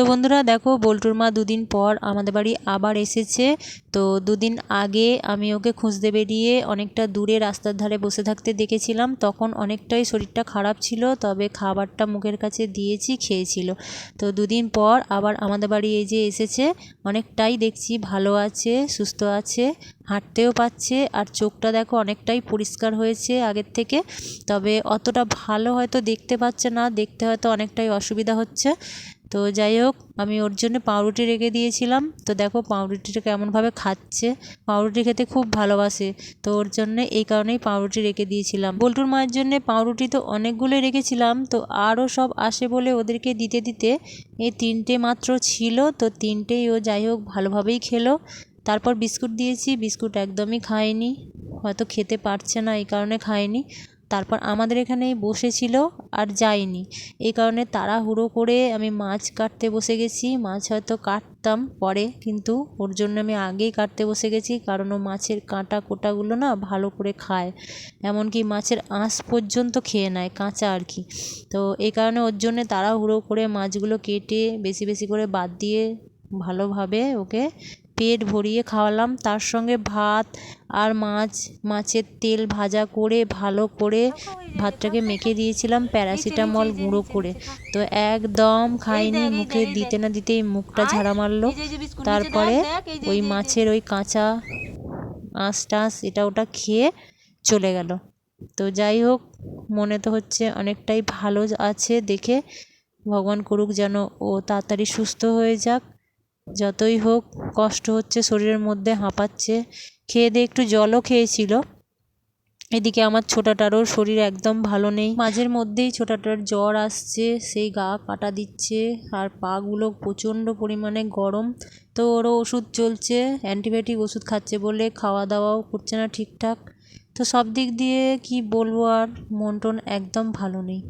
তো বন্ধুরা দেখো, বল্টুর মা দুদিন পর আমাদের বাড়ি আবার এসেছে। তো দুদিন আগে আমি ওকে খুঁজতে বেরিয়ে অনেকটা দূরে রাস্তার ধারে বসে থাকতে দেখেছিলাম। তখন অনেকটাই শরীরটা খারাপ ছিল, তবে খাবারটা মুখের কাছে দিয়েছি, খেয়েছিল। তো দুদিন পর আবার আমাদের বাড়ি এই যে এসেছে, অনেকটাই দেখছি ভালো আছে, সুস্থ আছে, হাঁটতেও পারছে। আর চোখটা দেখো অনেকটাই পরিষ্কার হয়েছে আগের থেকে। তবে অতটা ভালো হয়তো দেখতে পাচ্ছে না, দেখতে হয়তো অনেকটাই অসুবিধা হচ্ছে। তো যাই হোক, আমি ওর জন্য পাউরুটি রেখে দিয়েছিলাম। তো দেখো পাউরুটিটা কেমনভাবে খাচ্ছে, পাউরুটি খেতে খুব ভালোবাসে। তো ওর জন্য এই কারণেই পাউরুটি রেখে দিয়েছিলাম। বল্টুর মায়ের জন্য পাউরুটি তো অনেকগুলোই রেখেছিলাম, তো আরও সব আসে বলে ওদেরকে দিতে দিতে এই 3টে মাত্র ছিল। তো 3টেই ও যাই হোক ভালোভাবেই খেলো। তারপর বিস্কুট দিয়েছি, বিস্কুট একদমই খায়নি, হয়তো খেতে পারছে না এই কারণে খায়নি। তারপর আমাদের এখানেই বসেছিল আর যায়নি, এই কারণে তাড়াহুড়ো করে আমি মাছ কাটতে বসে গেছি। মাছ হয়তো কাটতাম পরে, কিন্তু ওর জন্য আমি আগেই কাটতে বসে গেছি, কারণ ও মাছের কাঁটা কোটাগুলো না ভালো করে খায়, এমনকি মাছের আঁশ পর্যন্ত খেয়ে নেয়, কাঁচা আর কি। তো এই কারণে ওর জন্য তাড়াহুড়ো করে মাছগুলো কেটে বেশি বেশি করে বাদ দিয়ে ভালোভাবে ওকে পেট ভরিয়ে খাওয়ালাম। তার সঙ্গে ভাত আর মাছের তেল ভাজা করে ভালো করে ভাতটাকে মেখে দিয়েছিলাম প্যারাসিটামল গুঁড়ো করে। তো একদম খাইনি, মুখে দিতে না দিতেই মুখটা ঝাড়া মারলো। তারপরে ওই মাছের ওই কাঁচা আঁশ টাঁশ এটা ওটা খেয়ে চলে গেল। তো যাই হোক, মনে তো হচ্ছে অনেকটাই ভালো আছে দেখে। ভগবান করুক যেন ও তাড়াতাড়ি সুস্থ হয়ে যাক। যতই হোক কষ্ট হচ্ছে শরীরের মধ্যে, হাঁপাচ্ছে। খেয়ে দিয়ে একটু জলও খেয়েছিল। এদিকে আমার ছোটাটারও শরীর একদম ভালো নেই, মাঝের মধ্যেই ছোটাটার জ্বর আসছে, সেই গা কাটা দিচ্ছে, আর পাগুলো প্রচণ্ড পরিমাণে গরম। তো ওরও ওষুধ চলছে, অ্যান্টিবায়োটিক ওষুধ খাচ্ছে বলে খাওয়া দাওয়াও করছে না ঠিকঠাক। তো সব দিক দিয়ে কি বলবো, আর মন টন একদম ভালো নেই।